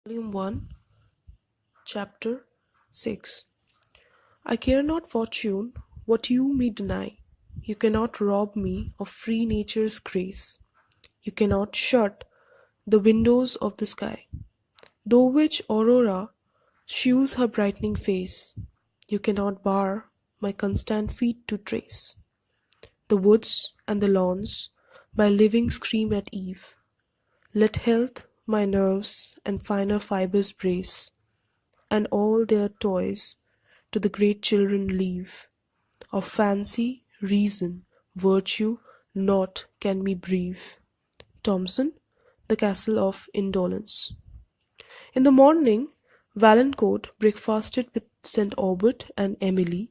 Volume 1, Chapter 6. I care not, fortune, what you me deny. You cannot rob me of free nature's grace. You cannot shut the windows of the sky, though which aurora shews her brightening face. You cannot bar my constant feet to trace the woods and the lawns by living scream at eve. Let health my nerves and finer fibres brace, and all their toys to the great children leave. Of fancy, reason, virtue, naught can me bereave. Thomson, The Castle of Indolence. In the morning, Valancourt breakfasted with St. Aubert and Emily,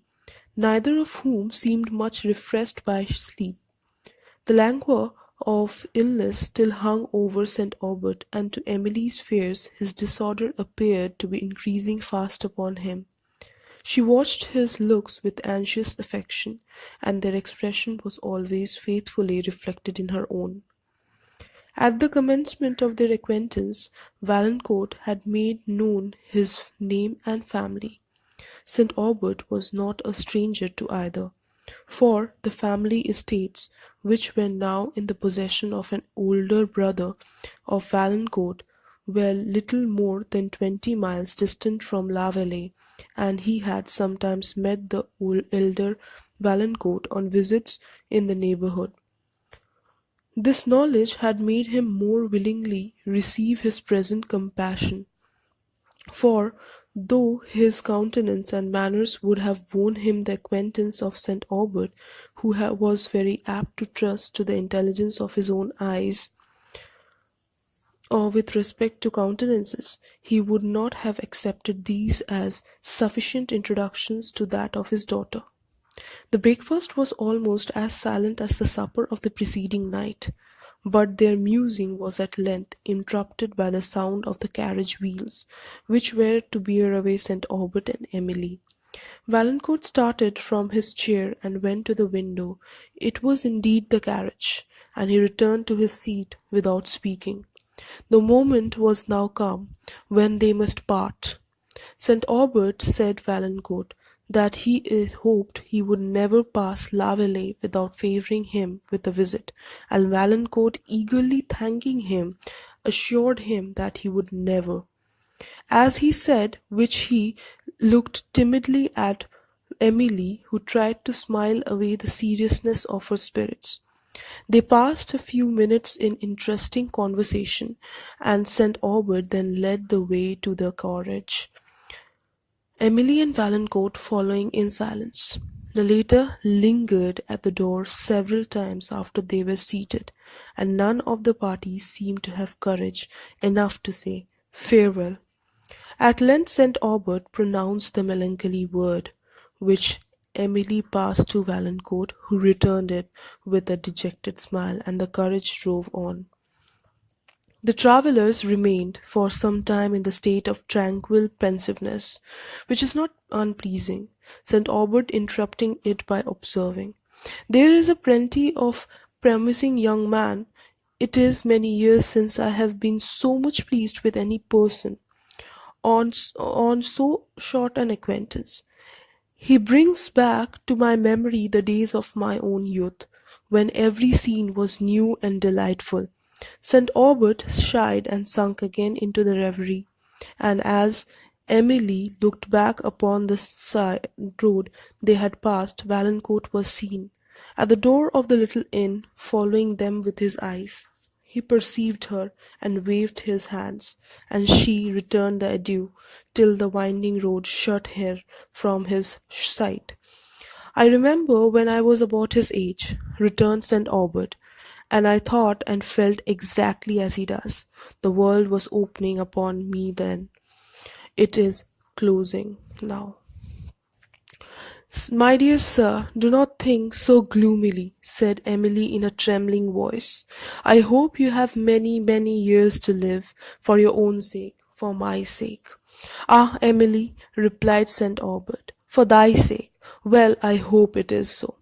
neither of whom seemed much refreshed by sleep. The languor of illness still hung over St. Aubert, and to Emily's fears his disorder appeared to be increasing fast upon him. She watched his looks with anxious affection, and their expression was always faithfully reflected in her own. At the commencement of their acquaintance, Valancourt had made known his name and family. St. Aubert was not a stranger to either, for the family estates, which were now in the possession of an older brother of Valancourt, were little more than 20 miles distant from La Vallée, and he had sometimes met the elder Valancourt on visits in the neighbourhood. This knowledge had made him more willingly receive his present compassion, for, though his countenance and manners would have won him the acquaintance of St. Aubert, who was very apt to trust to the intelligence of his own eyes, or with respect to countenances, he would not have accepted these as sufficient introductions to that of his daughter. The breakfast was almost as silent as the supper of the preceding night, but their musing was at length interrupted by the sound of the carriage wheels, which were to bear away St. Aubert and Emily. Valancourt started from his chair and went to the window. It was indeed the carriage, and he returned to his seat without speaking. The moment was now come when they must part. St. Aubert said Valancourt that he hoped he would never pass La Vallée without favouring him with a visit, and Valancourt, eagerly thanking him, assured him that he would never. As he said which he looked timidly at Emily, who tried to smile away the seriousness of her spirits. They passed a few minutes in interesting conversation, and St. Aubert then led the way to the carriage, Emily and Valancourt following in silence. The latter lingered at the door several times after they were seated, and none of the party seemed to have courage enough to say farewell. At length St. Aubert pronounced the melancholy word, which Emily passed to Valancourt, who returned it with a dejected smile, and the carriage drove on. The travellers remained for some time in the state of tranquil pensiveness, which is not unpleasing, St. Aubert interrupting it by observing, "There is a plenty of promising young man. It is many years since I have been so much pleased with any person on so short an acquaintance. He brings back to my memory the days of my own youth, when every scene was new and delightful." St. Aubert sighed and sunk again into the reverie, and as Emily looked back upon the side road they had passed, Valancourt was seen, at the door of the little inn, following them with his eyes. He perceived her, and waved his hands, and she returned the adieu, till the winding road shut her from his sight. "I remember when I was about his age," returned St. Aubert, "and I thought and felt exactly as he does. The world was opening upon me then. It is closing now." "My dear sir, do not think so gloomily," said Emily in a trembling voice. "I hope you have many, many years to live, for your own sake, for my sake." "Ah, Emily," replied St. Aubert, "for thy sake. Well, I hope it is so."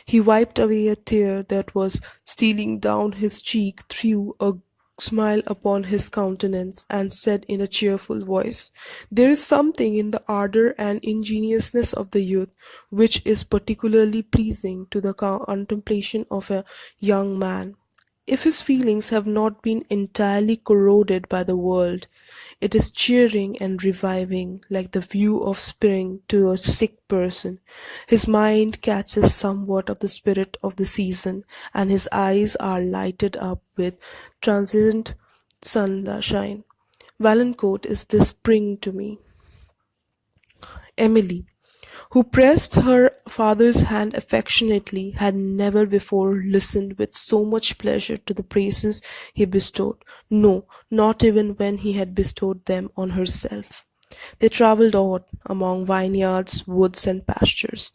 He wiped away a tear that was stealing down his cheek through a smile upon his countenance, and said in a cheerful voice, "There is something in the ardour and ingenuousness of the youth which is particularly pleasing to the contemplation of a young man. If his feelings have not been entirely corroded by the world, it is cheering and reviving, like the view of spring to a sick person. His mind catches somewhat of the spirit of the season, and his eyes are lighted up with transient sunshine. Valancourt is this spring to me." Emily, who pressed her father's hand affectionately, had never before listened with so much pleasure to the praises he bestowed, no, not even when he had bestowed them on herself. They travelled on, among vineyards, woods, and pastures,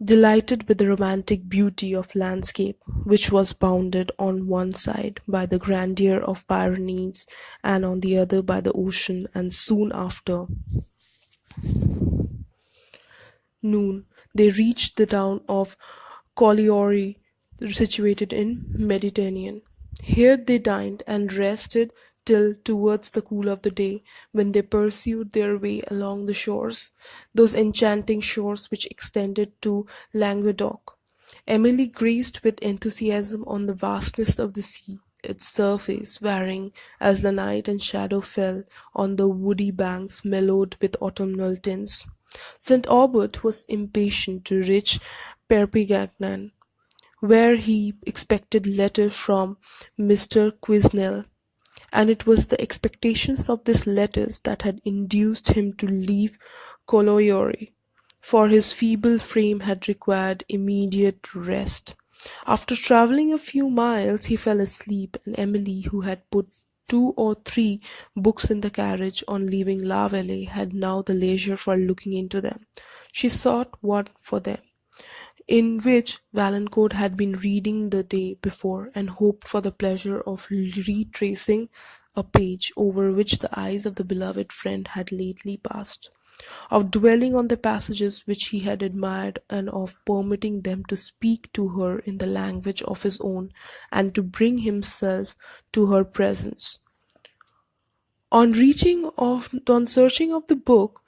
delighted with the romantic beauty of landscape, which was bounded on one side by the grandeur of Pyrenees, and on the other by the ocean, and soon after noon, they reached the town of Collioure, situated in Mediterranean. Here they dined and rested till towards the cool of the day, when they pursued their way along the shores, those enchanting shores which extended to Languedoc. Emily gazed with enthusiasm on the vastness of the sea, its surface varying as the night and shadow fell on the woody banks mellowed with autumnal tints. St. Aubert was impatient to reach Perpignan, where he expected letter from Mr. Quesnel, and it was the expectations of these letters that had induced him to leave Colloyori, for his feeble frame had required immediate rest. After travelling a few miles he fell asleep, and Emily, who had put two or three books in the carriage on leaving La Vallée, had now the leisure for looking into them. She sought one for them, in which Valancourt had been reading the day before, and hoped for the pleasure of retracing a page over which the eyes of the beloved friend had lately passed, of dwelling on the passages which he had admired, and of permitting them to speak to her in the language of his own, and to bring himself to her presence. On searching of the book,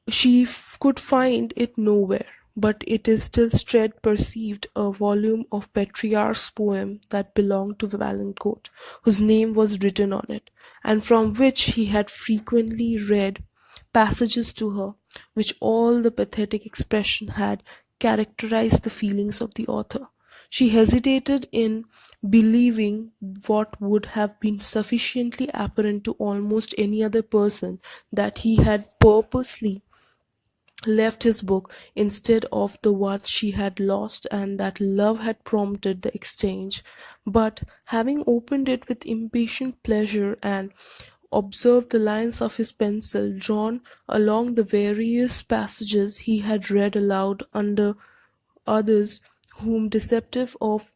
she could find it nowhere, but it is still Strede perceived a volume of Petrarch's poem that belonged to Valancourt, whose name was written on it, and from which he had frequently read passages to her, which all the pathetic expression had characterized the feelings of the author. She hesitated in believing what would have been sufficiently apparent to almost any other person, that he had purposely left his book instead of the one she had lost, and that love had prompted the exchange. But having opened it with impatient pleasure, and observed the lines of his pencil drawn along the various passages he had read aloud under others, whom deceptive of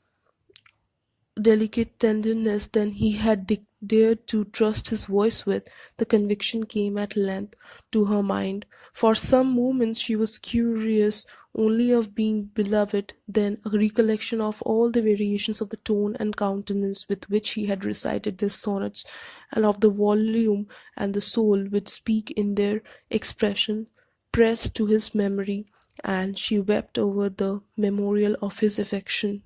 delicate tenderness than he had dared to trust his voice with, the conviction came at length to her mind. For some moments she was curious only of being beloved, then a recollection of all the variations of the tone and countenance with which he had recited these sonnets, and of the volume and the soul which speak in their expression, pressed to his memory, and she wept over the memorial of his affection.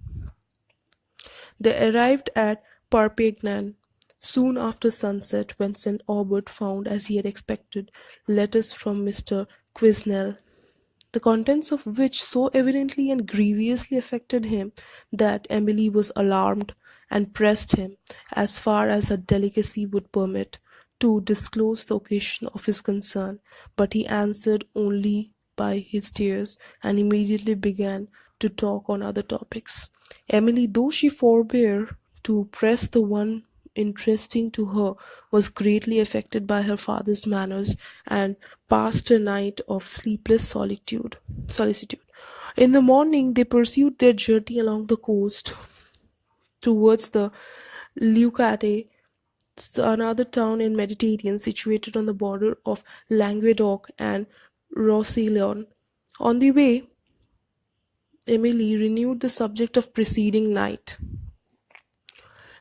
They arrived at Perpignan soon after sunset, when St. Aubert found, as he had expected, letters from Mr. Quesnel, the contents of which so evidently and grievously affected him, that Emily was alarmed, and pressed him, as far as her delicacy would permit, to disclose the occasion of his concern, but he answered only by his tears, and immediately began to talk on other topics. Emily, though she forbore to press the one interesting to her, was greatly affected by her father's manners, and passed a night of sleepless solicitude. In the morning they pursued their journey along the coast towards the Leucate, another town in Mediterranean situated on the border of Languedoc and Roussillon. On the way, Emily renewed the subject of preceding night,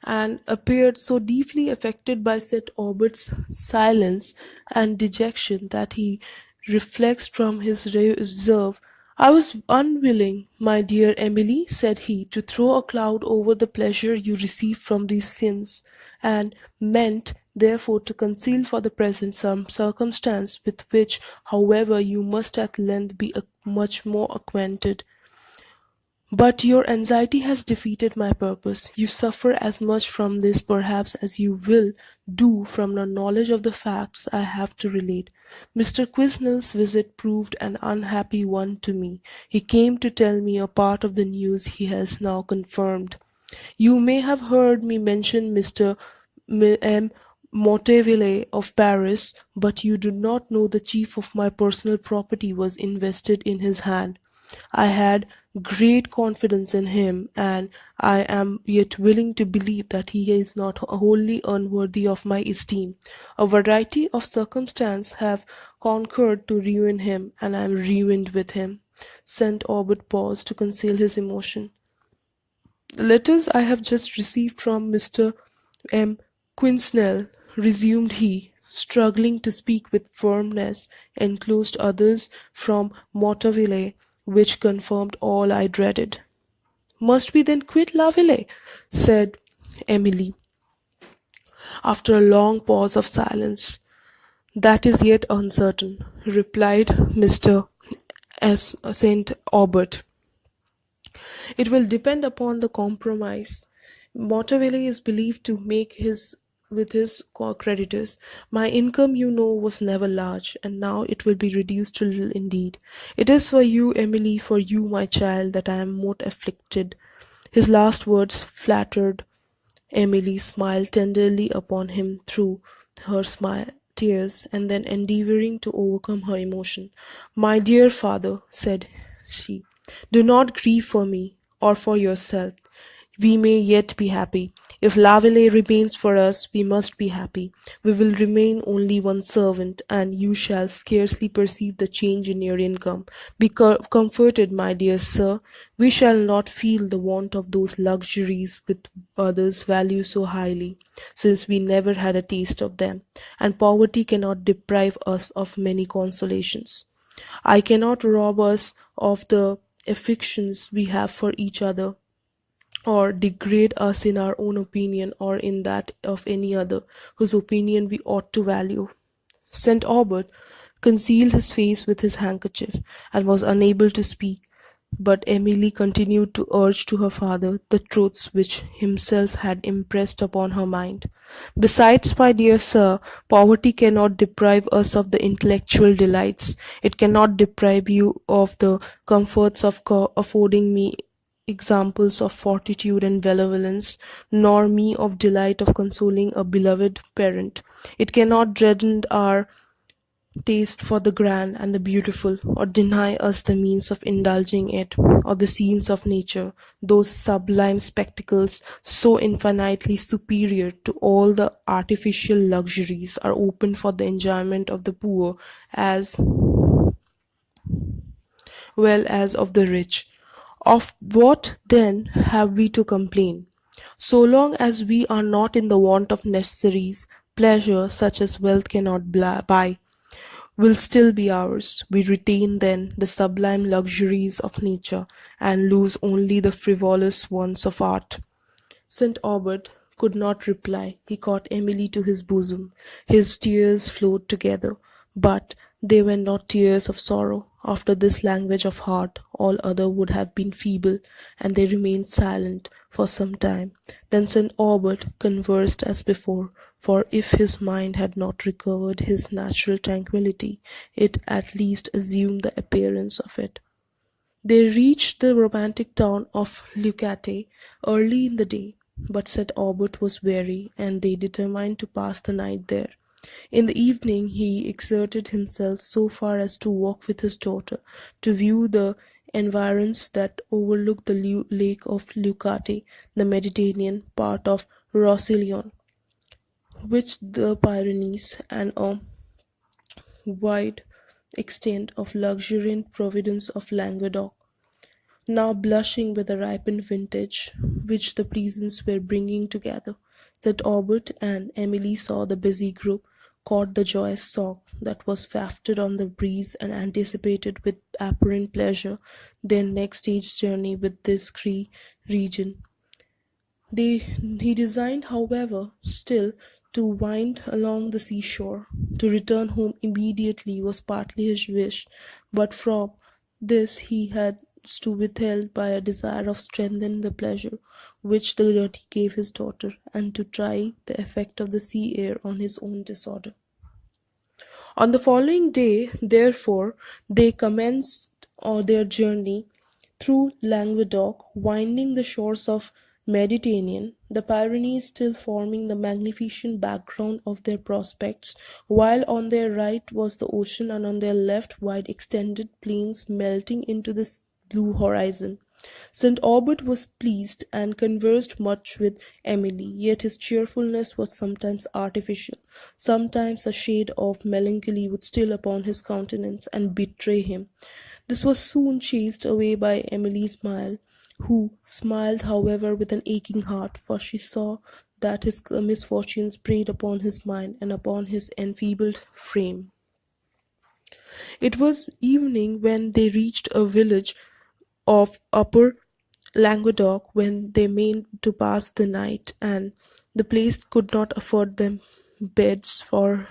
and appeared so deeply affected by St. Aubert's silence and dejection that he reflects from his reserve. "I was unwilling, my dear Emily," said he, "to throw a cloud over the pleasure you receive from these scenes, and meant, therefore, to conceal for the present some circumstance with which, however, you must at length be much more acquainted. But your anxiety has defeated my purpose. You suffer as much from this perhaps as you will do from the knowledge of the facts I have to relate. Mr. Quesnel's visit proved an unhappy one to me. He came to tell me a part of the news he has now confirmed. You may have heard me mention Mr. M. Motteville of Paris, but you do not know the chief of my personal property was invested in his hand. I had great confidence in him, and I am yet willing to believe that he is not wholly unworthy of my esteem. A variety of circumstances have concurred to ruin him, and I am ruined with him." St. Aubert paused to conceal his emotion. "The letters I have just received from Mr. M. Quinsnell," resumed he, struggling to speak with firmness, "enclosed others from Motteville, which confirmed all I dreaded." "Must we then quit La Ville?" said Emily, after a long pause of silence. "That is yet uncertain," replied Mr. S. St. Aubert. "It will depend upon the compromise Monteville is believed to make his with his creditors. My income, you know, was never large, and now it will be reduced to little indeed. It is for you, Emily, for you, my child, that I am most afflicted." His last words flattered. Emily smiled tenderly upon him through her tears, and then endeavouring to overcome her emotion, "My dear father," said she, "do not grieve for me or for yourself. We may yet be happy. If Laville remains for us, we must be happy. We will remain only one servant, and you shall scarcely perceive the change in your income. Be comforted, my dear sir. We shall not feel the want of those luxuries which others value so highly, since we never had a taste of them, and poverty cannot deprive us of many consolations. I cannot rob us of the affections we have for each other, or degrade us in our own opinion or in that of any other whose opinion we ought to value." St. Aubert concealed his face with his handkerchief, and was unable to speak, but Emily continued to urge to her father the truths which himself had impressed upon her mind. "Besides, my dear sir, poverty cannot deprive us of the intellectual delights. It cannot deprive you of the comforts of affording me examples of fortitude and benevolence, nor me of delight of consoling a beloved parent. It cannot deaden our taste for the grand and the beautiful, or deny us the means of indulging it, or the scenes of nature, those sublime spectacles so infinitely superior to all the artificial luxuries are open for the enjoyment of the poor as well as of the rich. Of what then have we to complain? So long as we are not in the want of necessaries, pleasure, such as wealth cannot buy, will still be ours. We retain then the sublime luxuries of nature, and lose only the frivolous ones of art. St. Aubert could not reply. He caught Emily to his bosom. His tears flowed together, but they were not tears of sorrow. After this language of heart, all other would have been feeble, and they remained silent for some time. Then St. Aubert conversed as before, for if his mind had not recovered his natural tranquillity, it at least assumed the appearance of it. They reached the romantic town of Leucate early in the day, but St. Aubert was weary, and they determined to pass the night there. In the evening he exerted himself so far as to walk with his daughter, to view the environs that overlook the lake of Leucate, the Mediterranean part of Roussillon, which the Pyrenees, and a wide extent of luxuriant province of Languedoc. now blushing with the ripened vintage which the peasants were bringing together. Said Aubert and Emily saw the busy group, caught the joyous song that was wafted on the breeze, and anticipated with apparent pleasure their next stage journey with this Cree region. He designed, however, still to wind along the seashore. To return home immediately was partly his wish, but from this he had to withheld by a desire of strengthening the pleasure which the journey gave his daughter, and to try the effect of the sea air on his own disorder. On the following day, therefore, they commenced their journey through Languedoc, winding the shores of Mediterranean, the Pyrenees still forming the magnificent background of their prospects, while on their right was the ocean and on their left wide extended plains melting into the blue horizon. St. Aubert was pleased and conversed much with Emily, yet his cheerfulness was sometimes artificial. Sometimes a shade of melancholy would steal upon his countenance and betray him. This was soon chased away by Emily's smile, who smiled, however, with an aching heart, for she saw that his misfortunes preyed upon his mind and upon his enfeebled frame. It was evening when they reached a village of Upper Languedoc when they meant to pass the night, and the place could not afford them beds for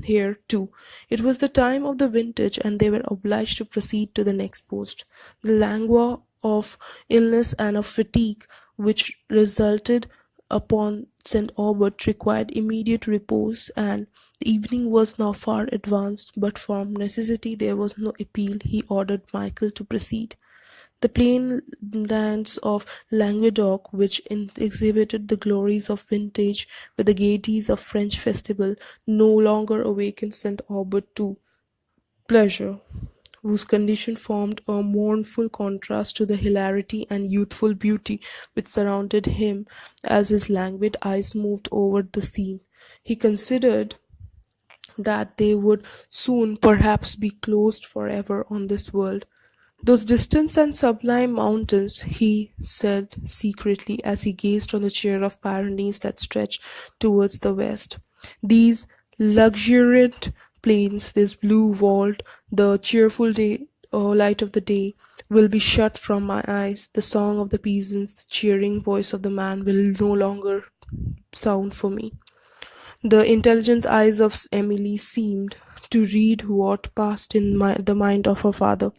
here too. It was the time of the vintage, and they were obliged to proceed to the next post. The languor of illness and of fatigue which resulted upon St. Aubert required immediate repose, and the evening was now far advanced, but from necessity there was no appeal. He ordered Michael to proceed. The plain lands of Languedoc, which exhibited the glories of vintage with the gaieties of French festival, no longer awakened St. Aubert to pleasure, whose condition formed a mournful contrast to the hilarity and youthful beauty which surrounded him as his languid eyes moved over the scene. He considered that they would soon perhaps be closed forever on this world. Those distant and sublime mountains, he said secretly as he gazed on the chair of Pyrenees that stretched towards the west. These luxuriant plains, this blue vault, the cheerful light of the day, will be shut from my eyes. The song of the peasants, the cheering voice of the man will no longer sound for me. The intelligent eyes of Emily seemed to read what passed in the mind of her father,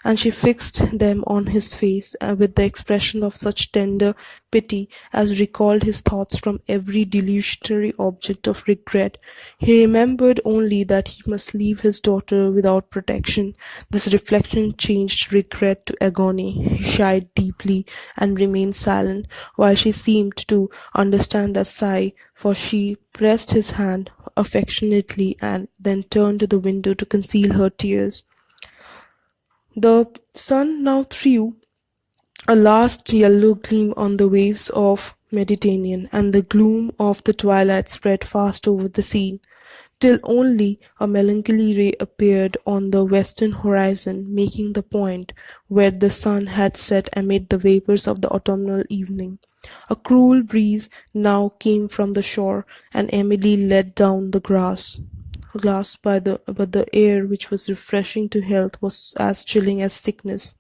and she fixed them on his face with the expression of such tender pity as recalled his thoughts from every delusionary object of regret. He remembered only that he must leave his daughter without protection. This reflection changed regret to agony. He sighed deeply and remained silent, while she seemed to understand that sigh, for she pressed his hand affectionately and then turned to the window to conceal her tears. The sun now threw a last yellow gleam on the waves of Mediterranean, and the gloom of the twilight spread fast over the scene, till only a melancholy ray appeared on the western horizon, making the point where the sun had set amid the vapours of the autumnal evening. A cool breeze now came from the shore, and Emily let down the glass by but the air, which was refreshing to health, was as chilling as sickness,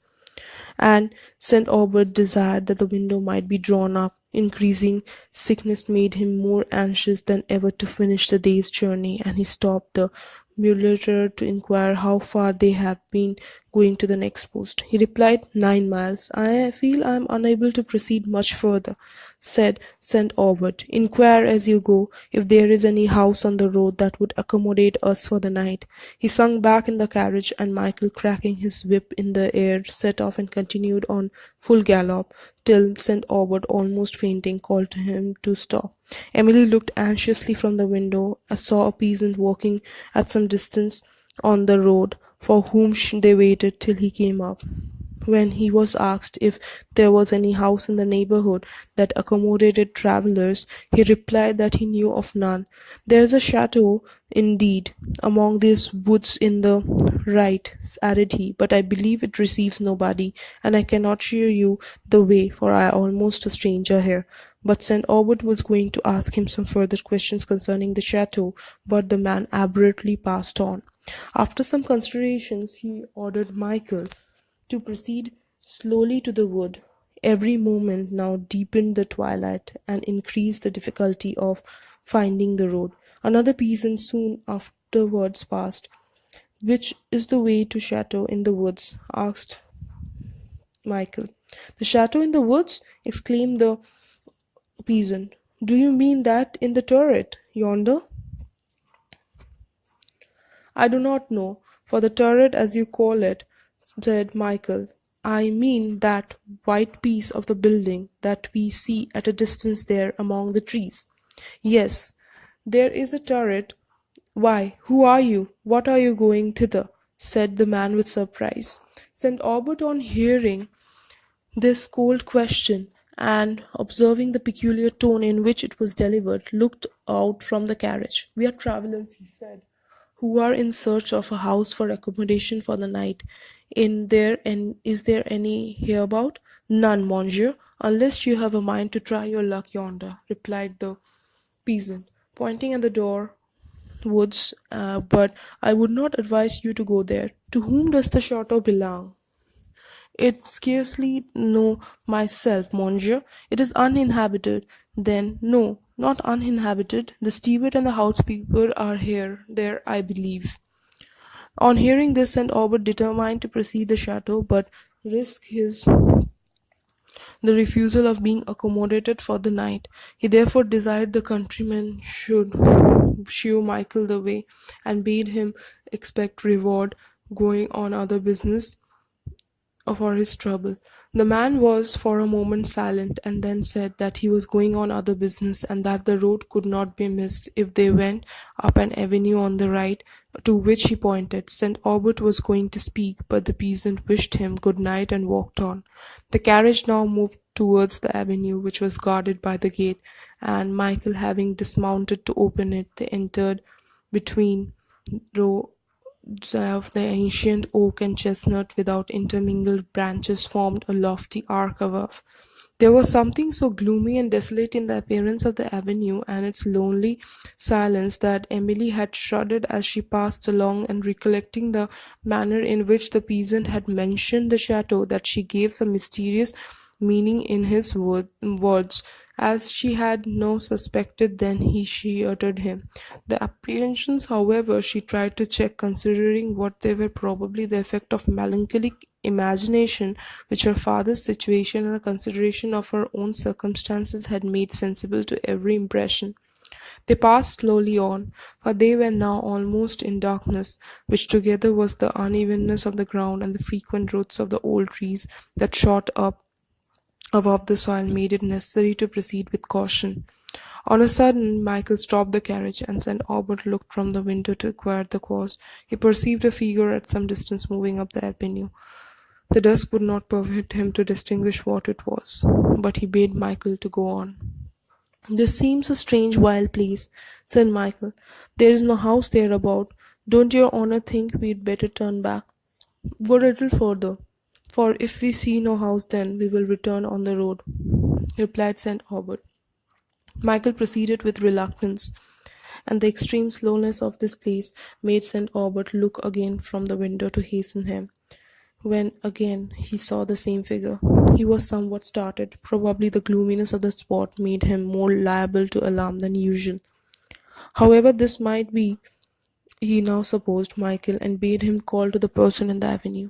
and St. Aubert desired that the window might be drawn up. Increasing sickness made him more anxious than ever to finish the day's journey, and he stopped the mulatter to inquire how far they had been going to the next post. He replied, 9 miles. I feel I am unable to proceed much further, said St. Aubert. Inquire as you go if there is any house on the road that would accommodate us for the night. He sunk back in the carriage, and Michael, cracking his whip in the air, set off and continued on full gallop, till St. Aubert, almost fainting, called to him to stop. Emily looked anxiously from the window and saw a peasant walking at some distance on the road, for whom they waited till he came up. When he was asked if there was any house in the neighbourhood that accommodated travellers, he replied that he knew of none. There is a chateau, indeed, among these woods in the right, added he, but I believe it receives nobody, and I cannot show you the way, for I am almost a stranger here. But St. Aubert was going to ask him some further questions concerning the chateau, but the man abruptly passed on. After some considerations, he ordered Michael to proceed slowly to the wood. Every moment now deepened the twilight and increased the difficulty of finding the road. Another peasant soon afterwards passed. Which is the way to chateau in the woods? Asked Michael. The chateau in the woods? Exclaimed the peasant. Do you mean that in the turret yonder? I do not know, for the turret, as you call it, said Michael. I mean that white piece of the building that we see at a distance there among the trees. Yes, there is a turret. Why, who are you? What are you going thither? Said the man with surprise. St. Aubert, on hearing this cold question, and observing the peculiar tone in which it was delivered, looked out from the carriage. We are travellers, he said, who are in search of a house for accommodation for the night. In there and is there any hereabout? None, monsieur, unless you have a mind to try your luck yonder, replied the peasant, pointing at the door woods, but I would not advise you to go there. To whom does the chateau belong? It scarcely know myself, monsieur. It is uninhabited. Then no, not uninhabited. The steward and the housekeeper are here, there, I believe. On hearing this, St. Aubert determined to proceed the chateau, but risk his the refusal of being accommodated for the night. He therefore desired the countryman should shew Michael the way, and bade him expect reward going on other business for his trouble. The man was for a moment silent, and then said that he was going on other business, and that the road could not be missed if they went up an avenue on the right, to which he pointed. St. Aubert was going to speak, but the peasant wished him good night and walked on. The carriage now moved towards the avenue, which was guarded by the gate, and Michael having dismounted to open it, they entered between row of the ancient oak and chestnut without intermingled branches formed a lofty arch above. There was something so gloomy and desolate in the appearance of the avenue and its lonely silence that Emily had shuddered as she passed along, and recollecting the manner in which the peasant had mentioned the chateau, that she gave some mysterious meaning in his words, as she had no suspected then she uttered him. The apprehensions, however, she tried to check, considering what they were probably the effect of melancholic imagination, which her father's situation and a consideration of her own circumstances had made sensible to every impression. They passed slowly on, for they were now almost in darkness, which, together with the unevenness of the ground and the frequent roots of the old trees that shot up above the soil, made it necessary to proceed with caution. On a sudden, Michael stopped the carriage, and St. Aubert looked from the window to inquire the cause. He perceived a figure at some distance moving up the avenue. The dusk would not permit him to distinguish what it was, but he bade Michael to go on. This seems a strange wild place, said Michael. There is no house thereabout. Don't your honour think we'd better turn back? Go a little further, for if we see no house then we will return on the road, replied St. Aubert. Michael proceeded with reluctance, and the extreme slowness of this place made St. Aubert look again from the window to hasten him. When again he saw the same figure, he was somewhat startled. Probably the gloominess of the spot made him more liable to alarm than usual. However this might be, he now supposed Michael, and bade him call to the person in the avenue.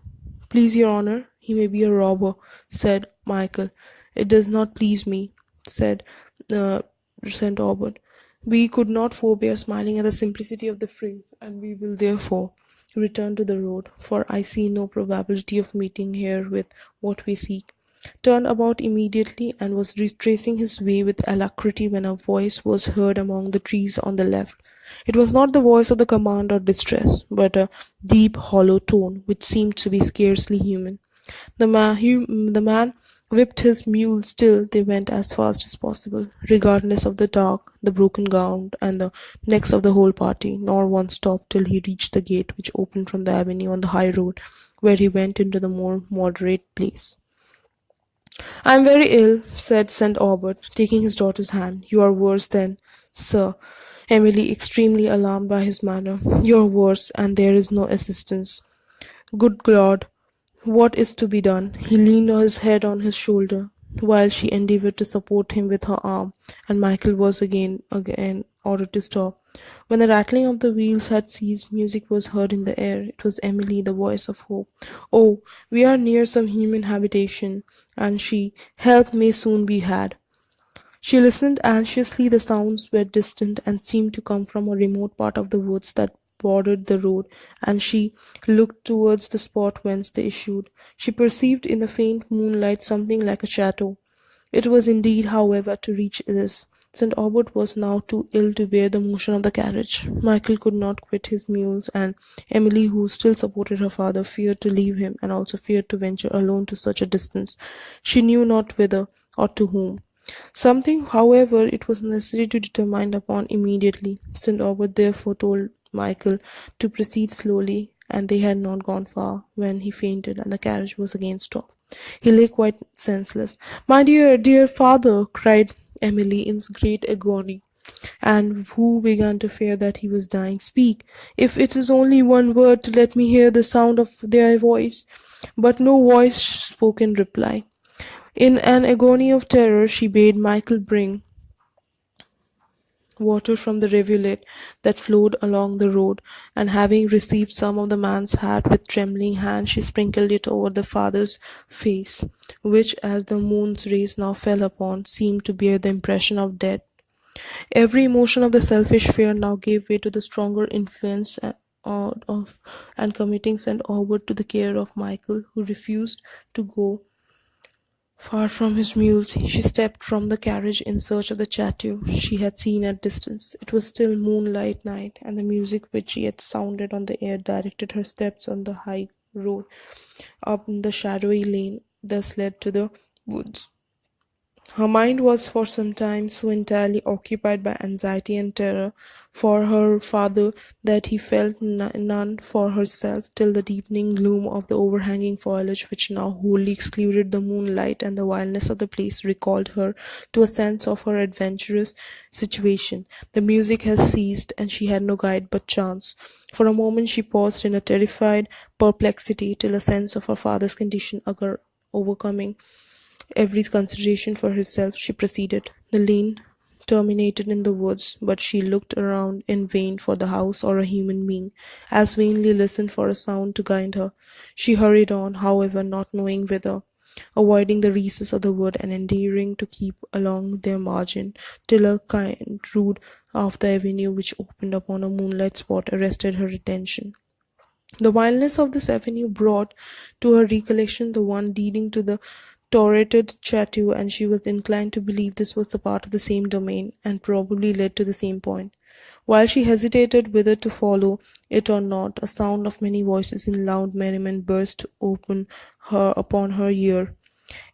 Please your honour, he may be a robber, said Michael. It does not please me, said uh, St. Aubert. We could not forbear smiling at the simplicity of the phrase, and we will therefore return to the road, for I see no probability of meeting here with what we seek. Turned about immediately, and was retracing his way with alacrity, when a voice was heard among the trees on the left. It was not the voice of the command or distress, but a deep, hollow tone, which seemed to be scarcely human. The man whipped his mule. Still they went as fast as possible, regardless of the dark, the broken ground, and the necks of the whole party. Nor one stopped till he reached the gate which opened from the avenue on the high road, where he went into the more moderate place. "I am very ill," said St. Aubert, taking his daughter's hand. "You are worse then, sir." Emily, extremely alarmed by his manner. "You are worse, and there is no assistance. Good God, what is to be done?" He leaned his head on his shoulder, while she endeavoured to support him with her arm, and Michael was again ordered to stop. When the rattling of the wheels had ceased, music was heard in the air. It was Emily, the voice of hope. "Oh, we are near some human habitation," and she, "help may soon be had." She listened anxiously. The sounds were distant and seemed to come from a remote part of the woods that bordered the road, and she looked towards the spot whence they issued. She perceived in the faint moonlight something like a chateau. It was indeed, however, to reach this. St. Aubert was now too ill to bear the motion of the carriage. Michael could not quit his mules, and Emily, who still supported her father, feared to leave him, and also feared to venture alone to such a distance, she knew not whither or to whom. Something, however, it was necessary to determine upon immediately. St. Aubert therefore told Michael to proceed slowly, and they had not gone far when he fainted, and the carriage was again stopped. He lay quite senseless. "My dear, dear father!" cried Emily in great agony, and who began to fear that he was dying. "Speak, if it is only one word, to let me hear the sound of their voice." But no voice spoke in reply. In an agony of terror, she bade Michael bring water from the rivulet that flowed along the road, and having received some of the man's hat with trembling hand, she sprinkled it over the father's face, which, as the moon's rays now fell upon, seemed to bear the impression of death. Every emotion of the selfish fear now gave way to the stronger influence of and committing St. Aubert to the care of Michael, who refused to go far from his mules. She stepped from the carriage in search of the chateau she had seen at distance. It was still moonlight night, and the music which yet sounded on the air directed her steps on the high road up the shadowy lane thus led to the woods. Her mind was for some time so entirely occupied by anxiety and terror for her father that he felt none for herself till the deepening gloom of the overhanging foliage, which now wholly excluded the moonlight and the wildness of the place, recalled her to a sense of her adventurous situation. The music had ceased, and she had no guide but chance. For a moment she paused in a terrified perplexity, till a sense of her father's condition overcoming every consideration for herself, she proceeded. The lane terminated in the woods, but she looked around in vain for the house or a human being, as vainly listened for a sound to guide her. She hurried on, however, not knowing whither, avoiding the recess of the wood and endeavouring to keep along their margin, till a kind road of the avenue which opened upon a moonlight spot arrested her attention. The wildness of this avenue brought to her recollection the one leading to the turreted chateau, and she was inclined to believe this was the part of the same domain, and probably led to the same point. While she hesitated whether to follow it or not, a sound of many voices in loud merriment burst open her upon her ear.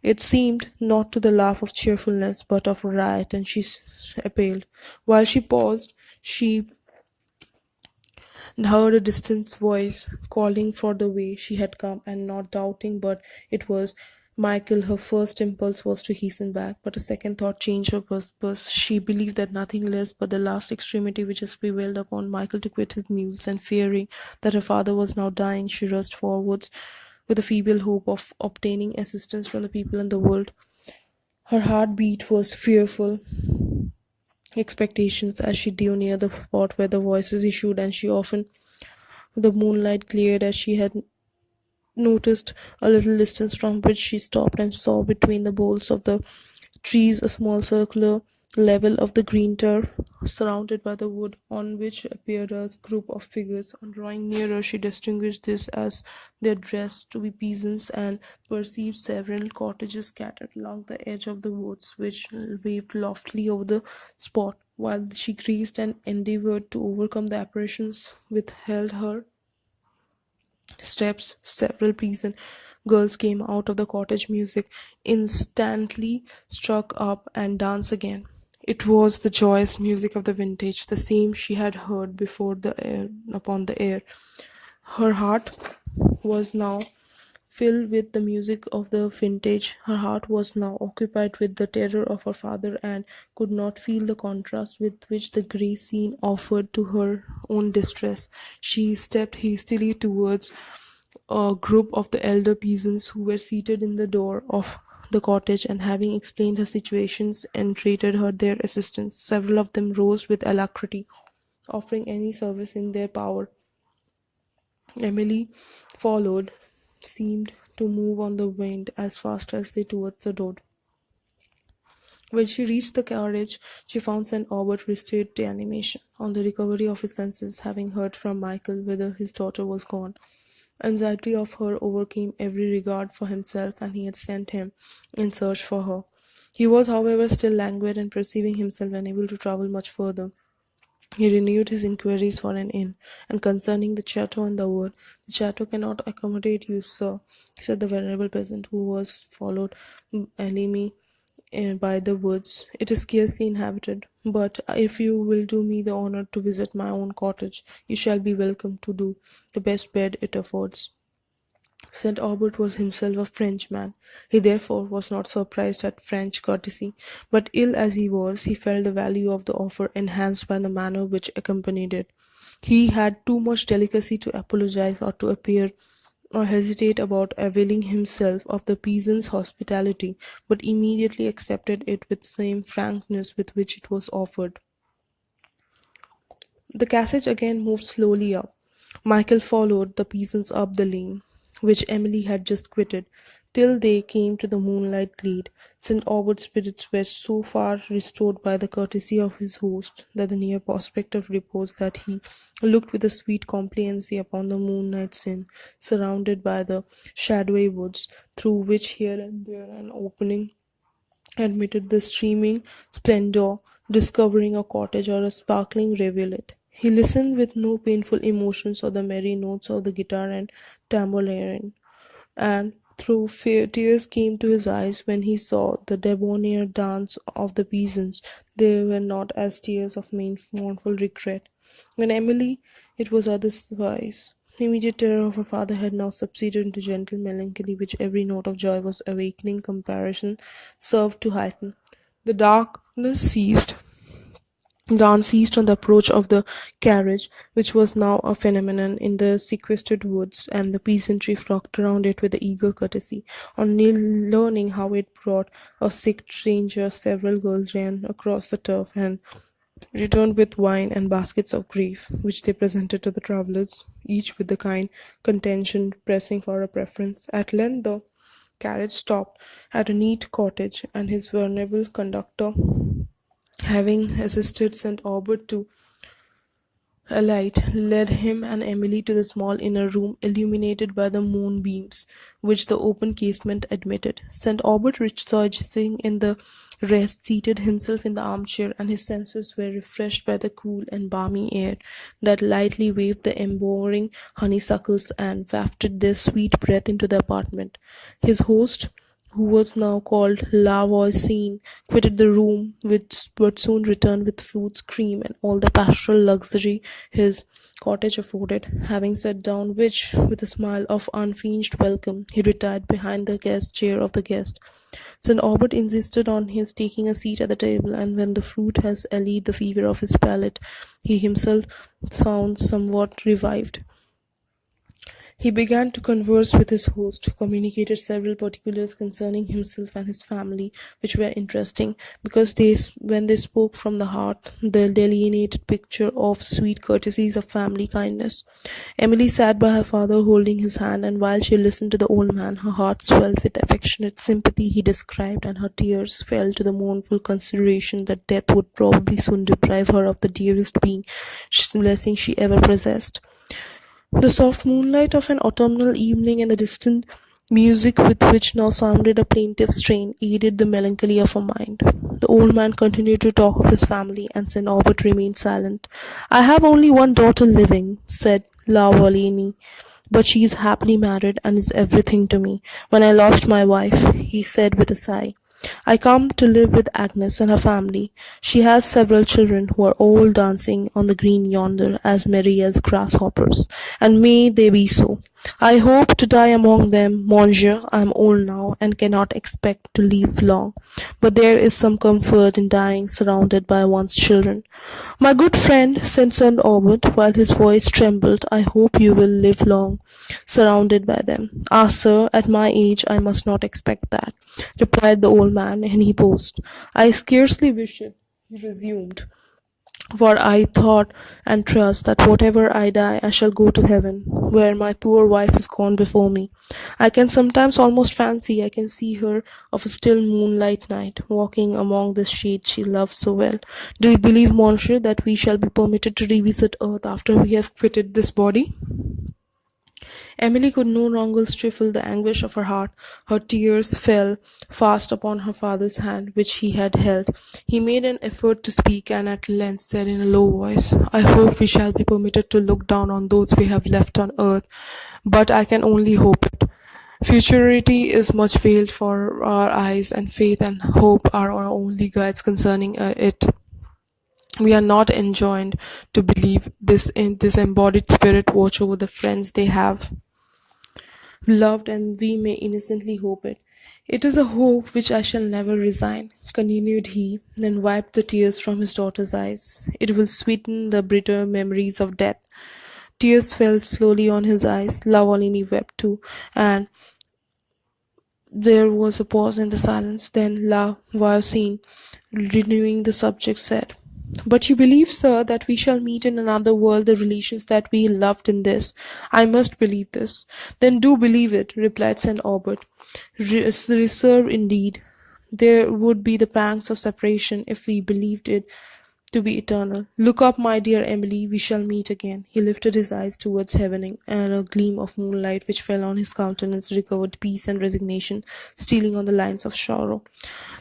It seemed not to the laugh of cheerfulness, but of riot, and she appealed. While she paused, she and heard a distant voice calling for the way she had come, and not doubting but it was Michael, her first impulse was to hasten back, but a second thought changed her purpose. She believed that nothing less but the last extremity which has prevailed upon Michael to quit his mules, and fearing that her father was now dying, she rushed forwards with a feeble hope of obtaining assistance from the people in the world. Her heartbeat was fearful expectations as she drew near the spot where the voices issued, and she often the moonlight cleared as she had noticed a little distance from which she stopped and saw between the boles of the trees a small circular level of the green turf surrounded by the wood, on which appeared a group of figures. On drawing nearer, she distinguished this as their dress to be peasants, and perceived several cottages scattered along the edge of the woods, which waved loftily over the spot. While she gazed and endeavoured to overcome the apparitions withheld her Steps, several peasant girls came out of the cottage. Music instantly struck up and danced again. It was the joyous music of the vintage, the same she had heard before the air upon the air. Her heart was now filled with the music of the vintage. Her heart was now occupied with the terror of her father and could not feel the contrast with which the grey scene offered to her own distress. She stepped hastily towards a group of the elder peasants who were seated in the door of the cottage, and having explained her situations, entreated her their assistance. Several of them rose with alacrity, offering any service in their power. Emily followed, seemed to move on the wind as fast as they towards the door. When she reached the carriage, she found St. Aubert restored to animation. On the recovery of his senses, having heard from Michael whither his daughter was gone, anxiety of her overcame every regard for himself, and he had sent him in search for her. He was, however, still languid, and perceiving himself unable to travel much further, he renewed his inquiries for an inn, and concerning the chateau in the wood. "The chateau cannot accommodate you, sir," said the venerable peasant, who was followed Alimi by the woods. "It is scarcely inhabited, but if you will do me the honour to visit my own cottage, you shall be welcome to do the best bed it affords." St. Aubert was himself a Frenchman. He therefore was not surprised at French courtesy, but ill as he was, he felt the value of the offer enhanced by the manner which accompanied it. He had too much delicacy to apologize or to appear or hesitate about availing himself of the peasant's hospitality, but immediately accepted it with the same frankness with which it was offered. The carriage again moved slowly up. Michael followed the peasants up the lane, which Emily had just quitted, till they came to the moonlight glade. St. Aubert's spirits were so far restored by the courtesy of his host, that the near prospect of repose, that he looked with a sweet complacency upon the moonlight scene, surrounded by the shadowy woods, through which here and there an opening admitted the streaming splendor, discovering a cottage or a sparkling rivulet. He listened with no painful emotions or the merry notes of the guitar and tambourine, and through fear tears came to his eyes when he saw the debonair dance of the peasants. They were not as tears of mournful regret. When Emily, it was otherwise. The immediate terror of her father had now subsided into gentle melancholy, which every note of joy was awakening comparison served to heighten. The darkness ceased. Dawn ceased on the approach of the carriage, which was now a phenomenon in the sequestered woods, and the peasantry flocked round it with eager courtesy. On learning how it brought a sick stranger, several girls ran across the turf and returned with wine and baskets of grief, which they presented to the travellers, each with the kind contention pressing for a preference. At length the carriage stopped at a neat cottage, and his venerable conductor, having assisted St. Aubert to alight, led him and Emily to the small inner room illuminated by the moonbeams, which the open casement admitted. St. Aubert, rejoicing in the rest, seated himself in the armchair, and his senses were refreshed by the cool and balmy air that lightly waved the embowering honeysuckles and wafted their sweet breath into the apartment. His host, who was now called La Voisin, quitted the room, which but soon returned with fruits, cream, and all the pastoral luxury his cottage afforded. Having sat down, which, with a smile of unfeigned welcome, he retired behind the guest chair of the guest. St. Aubert insisted on his taking a seat at the table, and when the fruit has allayed the fever of his palate, he himself sounds somewhat revived. He began to converse with his host, who communicated several particulars concerning himself and his family, which were interesting, because when they spoke from the heart, the delineated picture of sweet courtesies of family kindness. Emily sat by her father holding his hand, and while she listened to the old man, her heart swelled with affectionate sympathy he described, and her tears fell to the mournful consideration that death would probably soon deprive her of the dearest blessing she ever possessed. The soft moonlight of an autumnal evening and the distant music with which now sounded a plaintive strain aided the melancholy of her mind. The old man continued to talk of his family, and St. Aubert remained silent. "I have only one daughter living," said La Volini, but she is happily married and is everything to me. When I lost my wife, he said with a sigh, I come to live with Agnes and her family. She has several children who are all dancing on the green yonder as merry as grasshoppers, and may they be so. I hope to die among them, Monsieur. I am old now and cannot expect to live long, but there is some comfort in dying surrounded by one's children. My good friend, said Sir Albert, while his voice trembled, I hope you will live long, surrounded by them. Ah, sir, at my age I must not expect that, replied the old man, and he paused. I scarcely wish it, he resumed, for I thought and trust that whatever I die I shall go to heaven, where my poor wife is gone before me. I can sometimes almost fancy I can see her of a still moonlight night, walking among the shade she loved so well. Do you believe, monsieur, that we shall be permitted to revisit earth after we have quitted this body? Emily could no longer stifle the anguish of her heart. Her tears fell fast upon her father's hand, which he had held. He made an effort to speak, and at length said in a low voice, I hope we shall be permitted to look down on those we have left on earth, but I can only hope it. Futurity is much veiled for our eyes, and faith and hope are our only guides concerning it. We are not enjoined to believe this in this embodied spirit watch over the friends they have loved, and we may innocently hope it. It is a hope which I shall never resign, continued he, then wiped the tears from his daughter's eyes. It will sweeten the bitter memories of death. Tears fell slowly on his eyes. La Volney wept too, and there was a pause in the silence. Then La Voisin, renewing the subject, said, but you believe, sir, that we shall meet in another world the relations that we loved in this? I must believe this. Then do believe it, replied St. Aubert. Reserve indeed. There would be the pangs of separation if we believed it to be eternal. Look up, my dear Emily, we shall meet again. He lifted his eyes towards heaven, and a gleam of moonlight which fell on his countenance recovered peace and resignation, stealing on the lines of sorrow.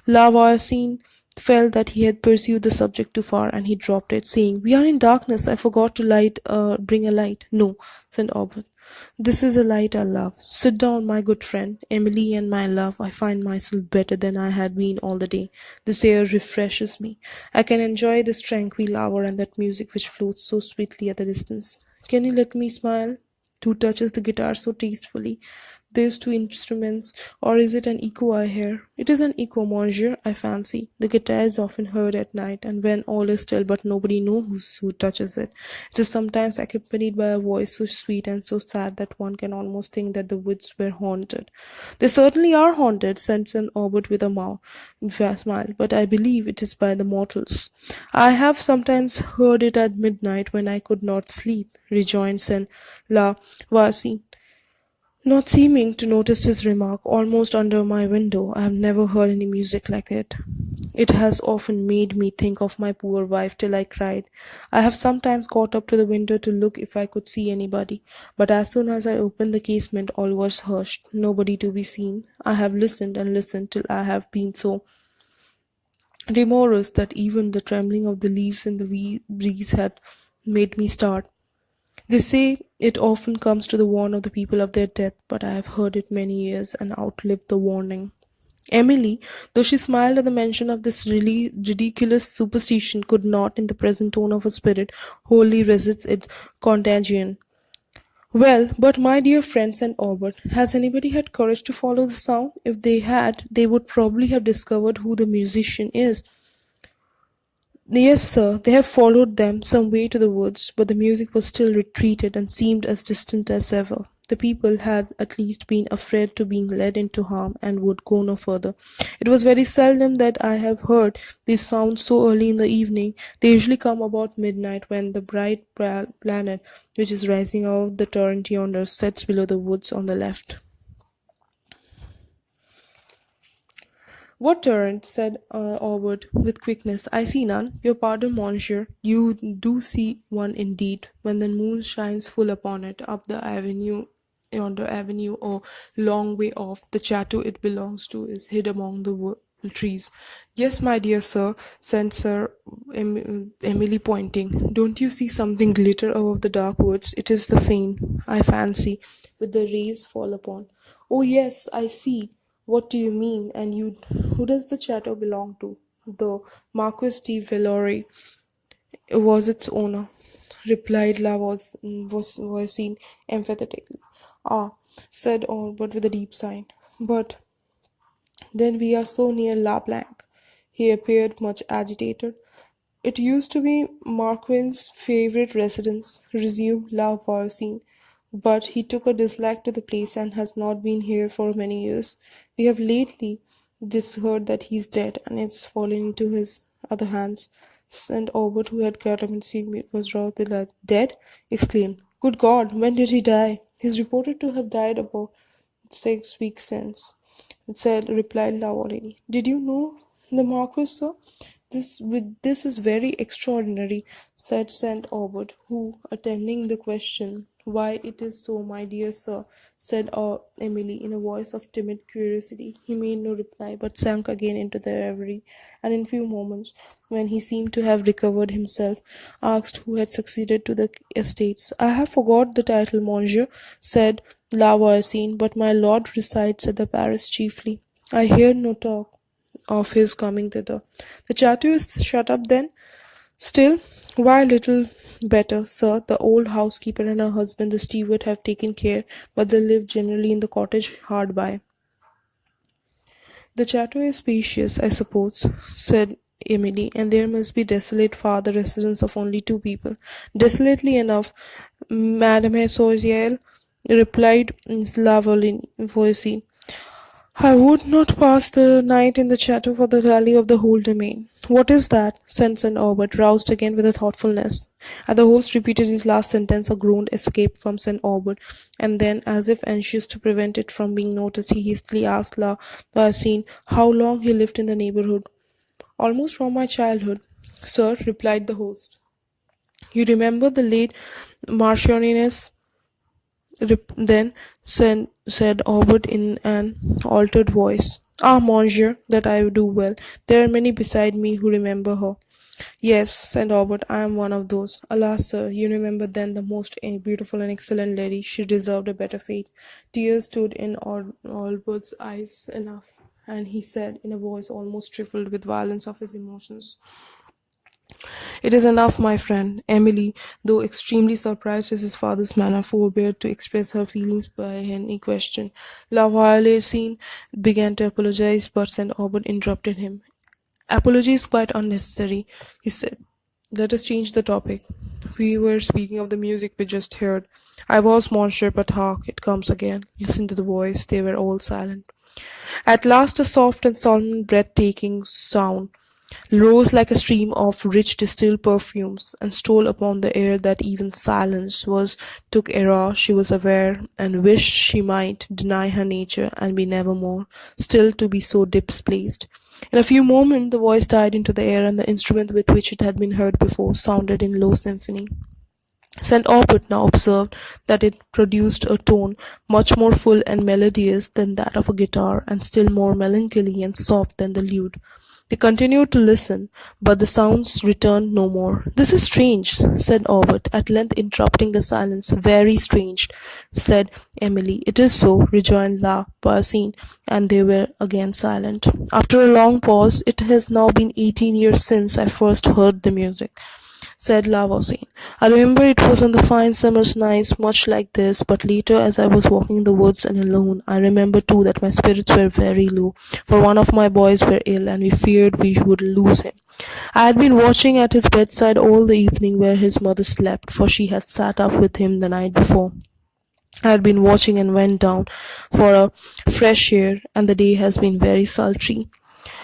La Voisin felt that he had pursued the subject too far, and he dropped it, saying, we are in darkness. I forgot to bring a light. No, said Aubert. This is a light I love. Sit down, my good friend. Emily and my love, I find myself better than I had been all the day. This air refreshes me. I can enjoy this tranquil hour and that music which floats so sweetly at a distance. Can you let me smile? Who touches the guitar so tastefully? These two instruments, or is it an echo I hear? It is an echo, monsieur, I fancy. The guitar is often heard at night, and when all is still, but nobody knows who touches it. It is sometimes accompanied by a voice so sweet and so sad that one can almost think that the woods were haunted. They certainly are haunted, said St. Aubert with a smile, but I believe it is by the mortals. I have sometimes heard it at midnight when I could not sleep, rejoined St. La Voisin, not seeming to notice his remark. Almost under my window. I have never heard any music like it. It has often made me think of my poor wife till I cried. I have sometimes got up to the window to look if I could see anybody, but as soon as I opened the casement all was hushed, nobody to be seen. I have listened and listened till I have been so timorous that even the trembling of the leaves in the breeze had made me start. They say it often comes to the warn of the people of their death, but I have heard it many years and outlived the warning. Emily, though she smiled at the mention of this really ridiculous superstition, could not, in the present tone of her spirit, wholly resist its contagion. Well, but my dear friends and Albert, has anybody had courage to follow the sound? If they had, they would probably have discovered who the musician is. Yes, sir, they have followed them some way to the woods, but the music was still retreated and seemed as distant as ever. The people had at least been afraid to being led into harm and would go no further. It was very seldom that I have heard these sounds so early in the evening. They usually come about midnight when the bright planet, which is rising out of the torrent yonder, sets below the woods on the left. What torrent? Said Albert with quickness. I see none. Your pardon, monsieur. You do see one indeed, when the moon shines full upon it, up the avenue, yonder avenue, or long way off. The chateau it belongs to is hid among the trees. Yes, my dear sir, said Sir Emily, pointing. Don't you see something glitter above the dark woods? It is the fane, I fancy, with the rays fall upon. Oh, yes, I see. What do you mean? And you, who does the chateau belong to? The Marquis de Villore was its owner, replied was voicing emphatically. Ah, said Albert with a deep sigh. But then we are so near La Blanc. He appeared much agitated. It used to be Marquin's favorite residence, resumed La Voisin, but he took a dislike to the place and has not been here for many years. We have lately just heard that he's dead and it's fallen into his other hands. St. Aubert, who had got up and seen me, was wrought with that. Dead? Exclaimed. Good God, when did he die? He's reported to have died about 6 weeks since, said replied Lavalini. Did you know the Marquis, sir? This is very extraordinary, said Saint Aubert, who, attending the question, why it is so, my dear sir, said Emily in a voice of timid curiosity. He made no reply, but sank again into the reverie, and in few moments, when he seemed to have recovered himself, asked who had succeeded to the estates. I have forgot the title, monsieur, said La Voisin, but my lord resides at the Paris chiefly. I hear no talk of his coming thither. The chateau is shut up then? Still, why little better, sir. The old housekeeper and her husband, the steward, have taken care, but they live generally in the cottage hard by. The chateau is spacious, I suppose, said Emily, and there must be desolate far the residence of only two people. Desolately enough, Mademoiselle, replied Voisin. I would not pass the night in the chateau for the value of the whole domain. What is that? Said St. Aubert, roused again with a thoughtfulness. As the host repeated his last sentence, a groan escaped from St. Aubert, and then, as if anxious to prevent it from being noticed, he hastily asked La Voisin how long he lived in the neighbourhood. Almost from my childhood, sir, replied the host. You remember the late Marchioness? Then said Aubert in an altered voice. Ah, monsieur, that I do well. There are many beside me who remember her. Yes, said Aubert, I am one of those. Alas, sir, you remember then the most beautiful and excellent lady. She deserved a better fate. Tears stood in Albert's eyes enough, and he said, in a voice almost stifled with violence of his emotions, it is enough, my friend. Emily, though extremely surprised at his father's manner, forbore to express her feelings by any question. La Voisin began to apologize, but St. Aubert interrupted him. Apology is quite unnecessary, he said. Let us change the topic. We were speaking of the music we just heard. I was, monsieur, but hark, it comes again. Listen to the voice. They were all silent. At last a soft and solemn breathtaking sound rose like a stream of rich distilled perfumes, and stole upon the air that even silence was took era she was aware, and wished she might deny her nature, and be never more still to be so displaced. In a few moments the voice died into the air, and the instrument with which it had been heard before sounded in low symphony. St. Aubert now observed that it produced a tone much more full and melodious than that of a guitar, and still more melancholy and soft than the lute. They continued to listen, but the sounds returned no more. This is strange, said Aubert, at length interrupting the silence. Very strange, said Emily. It is so, rejoined La Voisin, and they were again silent. After a long pause, it has now been 18 years since I first heard the music, said La Voisin. I remember it was on the fine summer's nights, much like this, but later, as I was walking in the woods and alone, I remember too that my spirits were very low, for one of my boys were ill, and we feared we would lose him. I had been watching at his bedside all the evening where his mother slept, for she had sat up with him the night before. I had been watching and went down for a fresh air, and the day has been very sultry.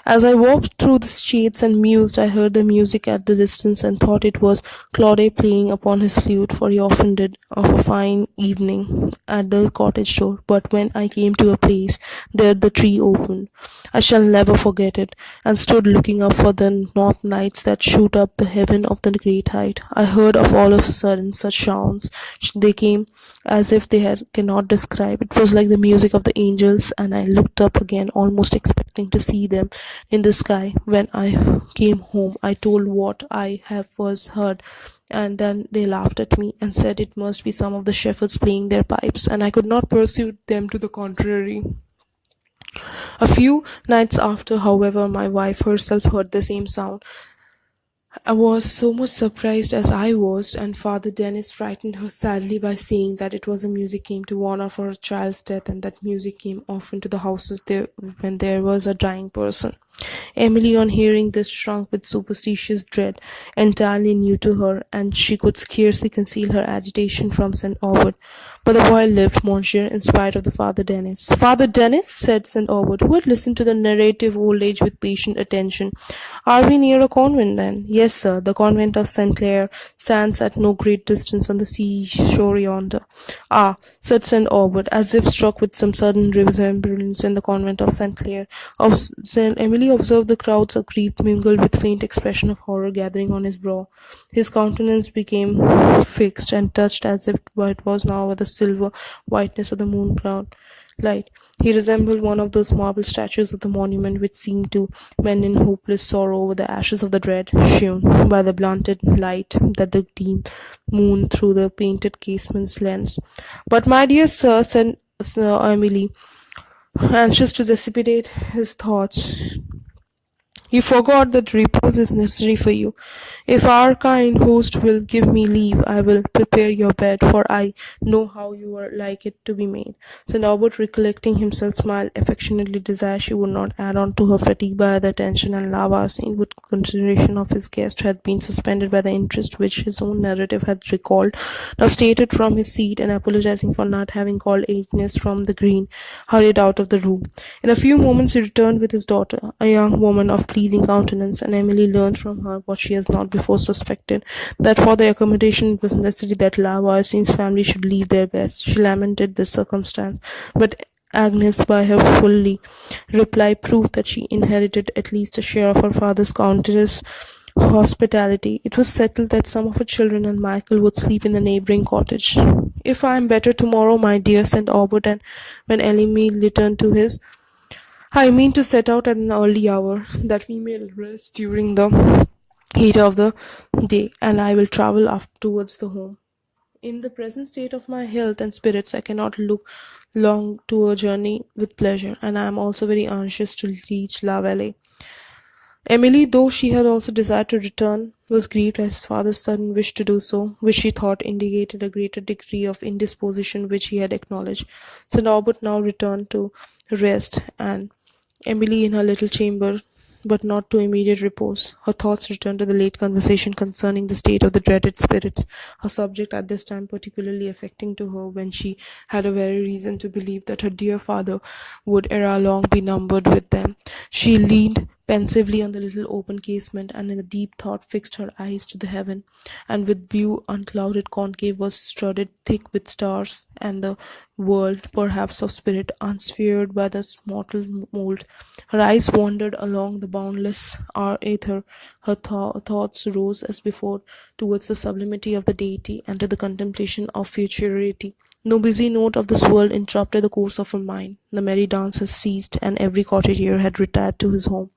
As I walked through the streets and mused, I heard the music at the distance and thought it was Claude playing upon his flute, for he often did of a fine evening at the cottage door. But when I came to a place There the tree opened. I shall never forget it, and stood looking up for the north nights that shoot up the heaven of the great height. I heard of all of a sudden such sounds. They came as if they had cannot describe. It was like the music of the angels, and I looked up again, almost expecting to see them in the sky. When I came home, I told what I have first heard, and then they laughed at me and said it must be some of the shepherds playing their pipes, and I could not persuade them to the contrary. A few nights after, however, my wife herself heard the same sound. I was so much surprised as I was, and Father Dennis frightened her sadly by saying that it was a music came to warn of her child's death, and that music came often to the houses there when there was a dying person. Emily, on hearing this, shrunk with superstitious dread, entirely new to her, and she could scarcely conceal her agitation from St. Aubert. But the boy lived, monsieur, in spite of the Father Dennis. Father Dennis, said St. Aubert, who had listened to the narrative old age with patient attention. Are we near a convent, then? Yes, sir. The convent of St. Clare stands at no great distance on the seashore yonder. Ah, said St. Aubert, as if struck with some sudden resemblance in the convent of St. Clare. St. Emily observed the crowds of grief mingled with faint expression of horror gathering on his brow. His countenance became fixed and touched as if it was now with the silver whiteness of the moon crowned light. He resembled one of those marble statues of the monument which seemed to men in hopeless sorrow over the ashes of the dead, shone by the blunted light that the dim moon through the painted casements lends. But my dear sir, said Sir Emily, anxious to dissipate his thoughts, you forgot that repose is necessary for you. If our kind host will give me leave, I will prepare your bed, for I know how you are like it to be made. St. Aubert, recollecting himself, smiled affectionately, desired she would not add on to her fatigue by other attention, and Lavoisier, with consideration of his guest, had been suspended by the interest which his own narrative had recalled, now started from his seat, and apologizing for not having called Agnes from the green, hurried out of the room. In a few moments he returned with his daughter, a young woman of pleasing countenance, and Emily learned from her what she has not before suspected, that for their accommodation it was necessary that Lavoisier's family should leave their best. She lamented this circumstance, but Agnes, by her fully reply, proved that she inherited at least a share of her father's countenance hospitality. It was settled that some of her children and Michael would sleep in the neighbouring cottage. If I am better tomorrow, my dear, said Aubert, and when Emily returned to his, I mean to set out at an early hour, that we may rest during the heat of the day, and I will travel towards the home. In the present state of my health and spirits, I cannot look long to a journey with pleasure, and I am also very anxious to reach La Vallée. Emily, though she had also desired to return, was grieved at his father's sudden wish to do so, which she thought indicated a greater degree of indisposition which he had acknowledged. St. Aubert now returned to rest, and Emily in her little chamber, but not to immediate repose. Her thoughts returned to the late conversation concerning the state of the dreaded spirits, a subject at this time particularly affecting to her, when she had a very reason to believe that her dear father would ere long be numbered with them. She leaned pensively on the little open casement, and in a deep thought fixed her eyes to the heaven, and with blue unclouded concave was studded thick with stars, and the world, perhaps of spirit, unsphered by the mortal mould. Her eyes wandered along the boundless aether. Her thoughts rose as before towards the sublimity of the deity, and to the contemplation of futurity. No busy note of this world interrupted the course of her mind. The merry dance had ceased, and every cottager had retired to his home.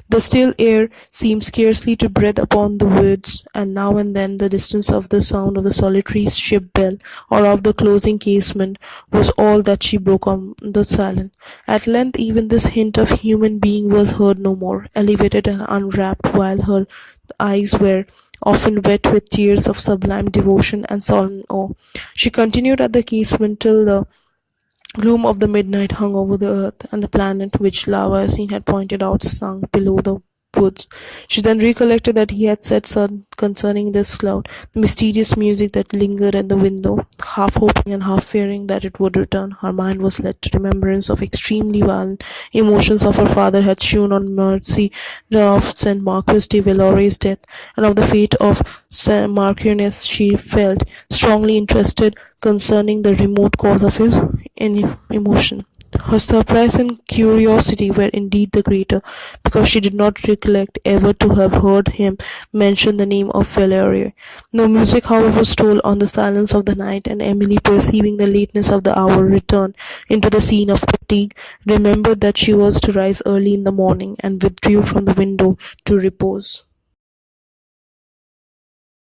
The still air seemed scarcely to breathe upon the woods, and now and then the distance of the sound of the solitary ship bell, or of the closing casement, was all that she broke on the silence. At length even this hint of human being was heard no more, elevated and unwrapped, while her eyes were often wet with tears of sublime devotion and solemn awe. She continued at the casement till the gloom of the midnight hung over the earth, and the planet which Lavoisier had pointed out sunk below the woods. She then recollected that he had said concerning this cloud, the mysterious music that lingered at the window. Half hoping and half fearing that it would return, her mind was led to remembrance of extremely violent emotions of her father had shewn on mercy of Saint Marquis de Villore's death, and of the fate of Saint Marquiness. She felt strongly interested concerning the remote cause of his emotion. Her surprise and curiosity were indeed the greater, because she did not recollect ever to have heard him mention the name of Valerie. No music, however, stole on the silence of the night, and Emily, perceiving the lateness of the hour, returned into the scene of fatigue, remembered that she was to rise early in the morning, and withdrew from the window to repose.